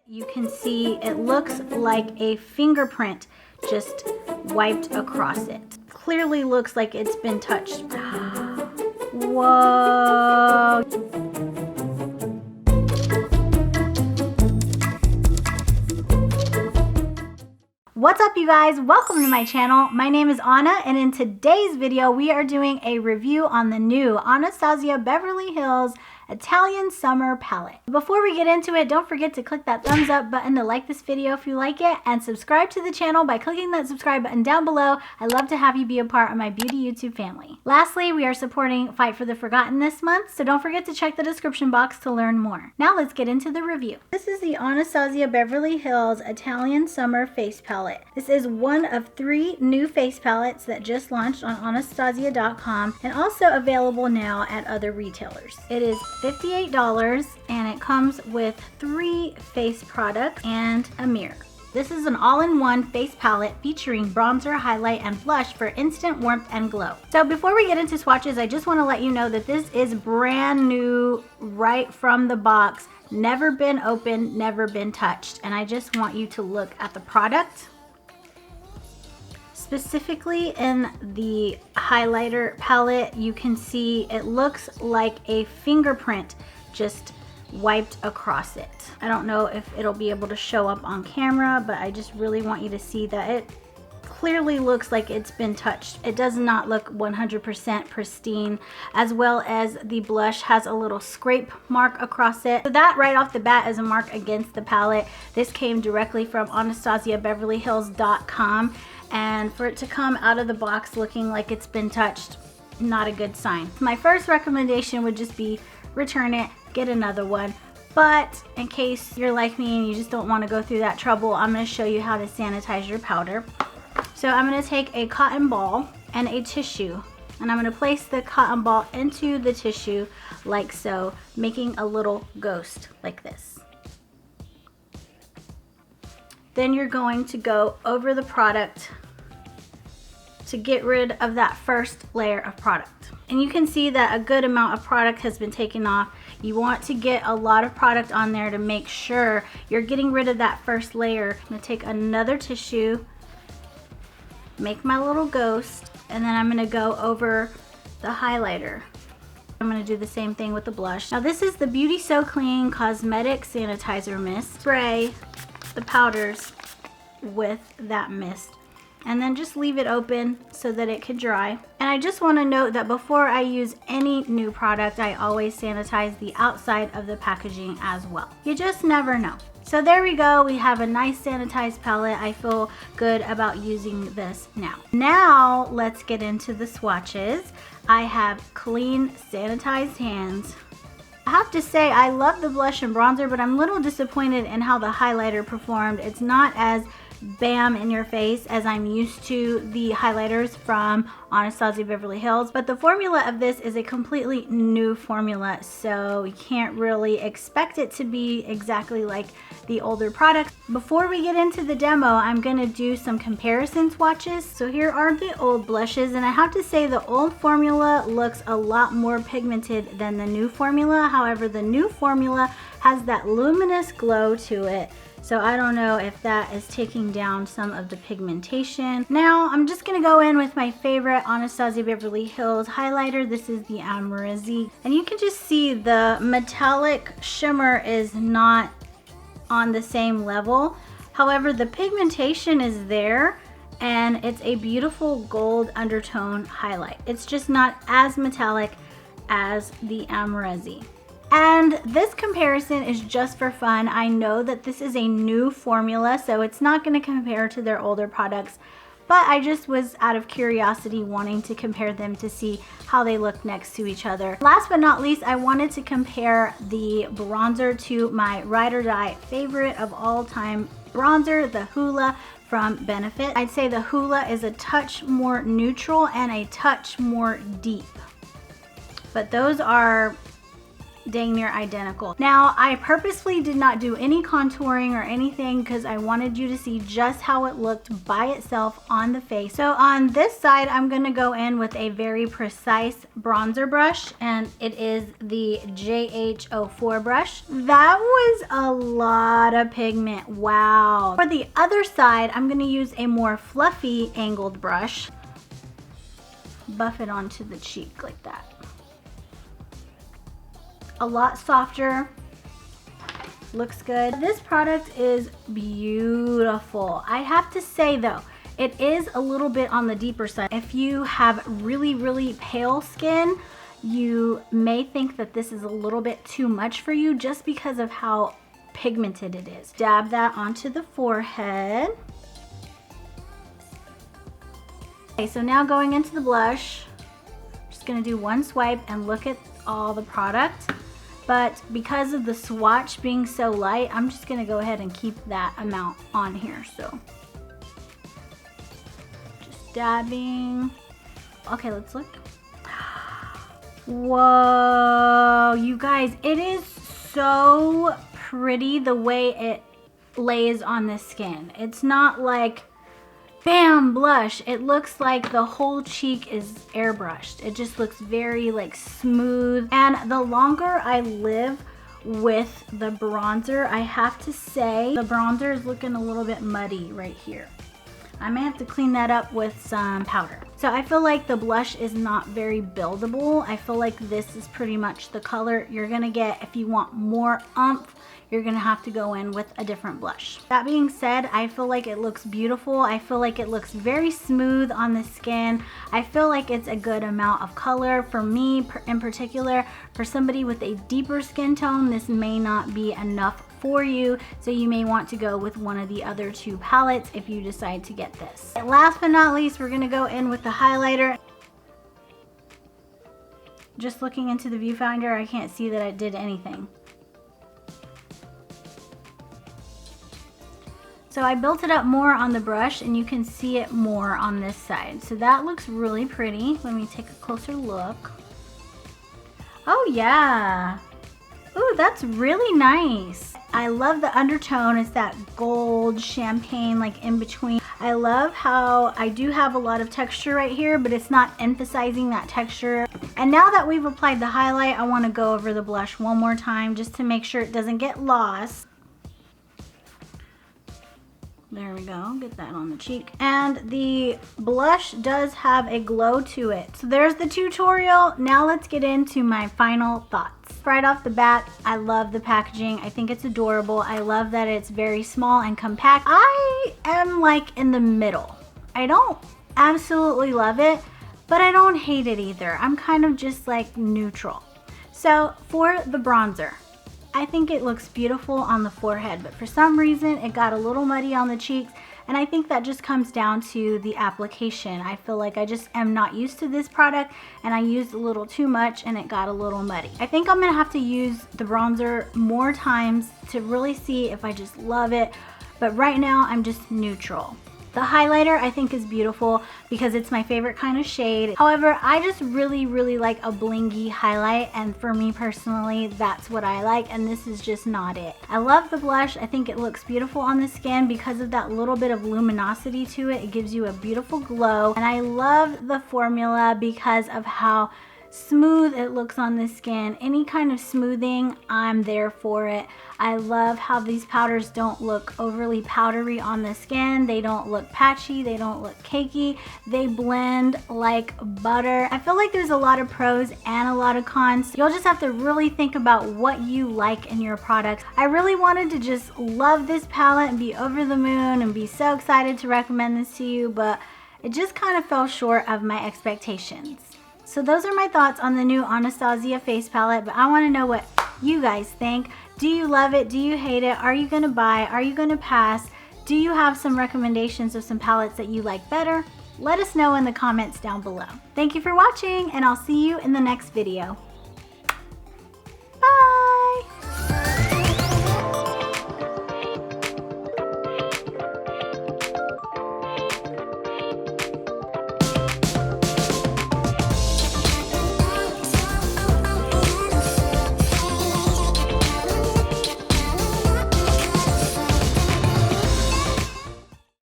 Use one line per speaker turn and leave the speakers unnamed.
You can see it looks like a fingerprint just wiped across it. Clearly looks like it's been touched. Whoa. What's up, you guys? Welcome to my channel. My name is Anna, and in today's video we are doing a review on the new Anastasia Beverly Hills Italian Summer Palette. Before we get into it, don't forget to click that thumbs up button to like this video if you like it, and subscribe to the channel by clicking that subscribe button down below. I love to have you be a part of my beauty YouTube family. Lastly, we are supporting Fight for the Forgotten this month, so don't forget to check the description box to learn more. Now let's get into the review. This is the Anastasia Beverly Hills Italian Summer Face Palette. This is one of 3 new face palettes that just launched on Anastasia.com and also available now at other retailers. It is $58 and it comes with 3 face products and a mirror. This is an all-in-one face palette featuring bronzer, highlight, and blush for instant warmth and glow. So before we get into swatches, I just want to let you know that this is brand new right from the box. Never been opened, never been touched. And I just want you to look at the product. Specifically in the highlighter palette, you can see it looks like a fingerprint just wiped across it. I don't know if it'll be able to show up on camera, but I just really want you to see that it clearly looks like it's been touched. It does not look 100% pristine, as well as the blush has a little scrape mark across it. So that right off the bat is a mark against the palette. This came directly from AnastasiaBeverlyHills.com, and for it to come out of the box looking like it's been touched, not a good sign. My first recommendation would just be return it, get another one. But in case you're like me and you just don't want to go through that trouble, I'm going to show you how to sanitize your powder. So I'm going to take a cotton ball and a tissue, and I'm going to place the cotton ball into the tissue like so, making a little ghost like this. Then you're going to go over the product to get rid of that first layer of product. And you can see that a good amount of product has been taken off. You want to get a lot of product on there to make sure you're getting rid of that first layer. I'm going to take another tissue, make my little ghost, and then I'm going to go over the highlighter. I'm going to do the same thing with the blush. Now this is the Beauty So Clean Cosmetic Sanitizer Mist. Spray the powders with that mist, and then just leave it open so that it can dry. And I just want to note that before I use any new product, I always sanitize the outside of the packaging as well. You just never know. So there we go, we have a nice sanitized palette. I feel good about using this now. Now let's get into the swatches. I have clean, sanitized hands. I have to say I love the blush and bronzer, but I'm a little disappointed in how the highlighter performed. It's not as bam in your face as I'm used to the highlighters from Anastasia Beverly Hills, but the formula of this is a completely new formula, so you can't really expect it to be exactly like the older products. Before we get into the demo, I'm going to do some comparison swatches. So here are the old blushes, and I have to say the old formula looks a lot more pigmented than the new formula. However, the new formula has that luminous glow to it. So I don't know if that is taking down some of the pigmentation. Now I'm just gonna go in with my favorite Anastasia Beverly Hills highlighter. This is the Amorezzi. And you can just see the metallic shimmer is not on the same level. However, the pigmentation is there, and it's a beautiful gold undertone highlight. It's just not as metallic as the Amorezzi. And this comparison is just for fun. I know that this is a new formula, so it's not going to compare to their older products, but I just was out of curiosity wanting to compare them to see how they look next to each other. Last but not least, I wanted to compare the bronzer to my ride or die favorite of all time bronzer, the Hoola from Benefit. I'd say the Hoola is a touch more neutral and a touch more deep, but those are dang near identical. Now, I purposefully did not do any contouring or anything because I wanted you to see just how it looked by itself on the face. So on this side, I'm gonna go in with a very precise bronzer brush, and it is the xoxo brush. That was a lot of pigment, wow. For the other side, I'm gonna use a more fluffy angled brush. Buff it onto the cheek like that. A lot softer, looks good. This product is beautiful. I have to say though, it is a little bit on the deeper side. If you have really pale skin, you may think that this is a little bit too much for you just because of how pigmented it is. Dab that onto the forehead. Okay, so now going into the blush, just gonna do one swipe and look at all the product. But because of the swatch being so light, I'm just gonna go ahead and keep that amount on here. So just dabbing. Okay, let's look. Whoa, you guys, it is so pretty the way it lays on the skin. It's not like bam, blush. It looks like the whole cheek is airbrushed. It just looks very like smooth. And the longer I live with the bronzer, I have to say the bronzer is looking a little bit muddy right here. I may have to clean that up with some powder. So I feel like the blush is not very buildable. I feel like this is pretty much the color you're gonna get. If you want more oomph, you're gonna have to go in with a different blush. That being said, I feel like it looks beautiful. I feel like it looks very smooth on the skin. I feel like it's a good amount of color. For me in particular, for somebody with a deeper skin tone, this may not be enough for you, so you may want to go with one of the other two palettes if you decide to get this. And last but not least, we're gonna go in with the highlighter. Just looking into the viewfinder, I can't see that I did anything. So I built it up more on the brush and you can see it more on this side. So that looks really pretty. Let me take a closer look. Oh yeah. Ooh, that's really nice. I love the undertone. It's that gold champagne like in between. I love how I do have a lot of texture right here, but it's not emphasizing that texture. And now that we've applied the highlight, I want to go over the blush one more time just to make sure it doesn't get lost. There we go, get that on the cheek. And the blush does have a glow to it. So there's the tutorial. Now let's get into my final thoughts. Right off the bat, I love the packaging. I think it's adorable. I love that it's very small and compact. I am like in the middle. I don't absolutely love it, but I don't hate it either. I'm kind of just like neutral. So for the bronzer, I think it looks beautiful on the forehead, but for some reason it got a little muddy on the cheeks, and I think that just comes down to the application. I feel like I just am not used to this product and I used a little too much and it got a little muddy. I think I'm gonna have to use the bronzer more times to really see if I just love it, but right now I'm just neutral. The highlighter I think is beautiful because it's my favorite kind of shade. However, I just really like a blingy highlight, and for me personally, that's what I like, and this is just not it. I love the blush. I think it looks beautiful on the skin because of that little bit of luminosity to it. It gives you a beautiful glow, and I love the formula because of how smooth it looks on the skin. Any kind of smoothing, I'm there for it. I love how these powders don't look overly powdery on the skin. They don't look patchy. They don't look cakey. They blend like butter. I feel like there's a lot of pros and a lot of cons. You'll just have to really think about what you like in your products. I really wanted to just love this palette and be over the moon and be so excited to recommend this to you, but it just kind of fell short of my expectations. So those are my thoughts on the new Anastasia face palette, but I want to know what you guys think. Do you love it? Do you hate it? Are you going to buy? Are you going to pass? Do you have some recommendations of some palettes that you like better? Let us know in the comments down below. Thank you for watching, and I'll see you in the next video.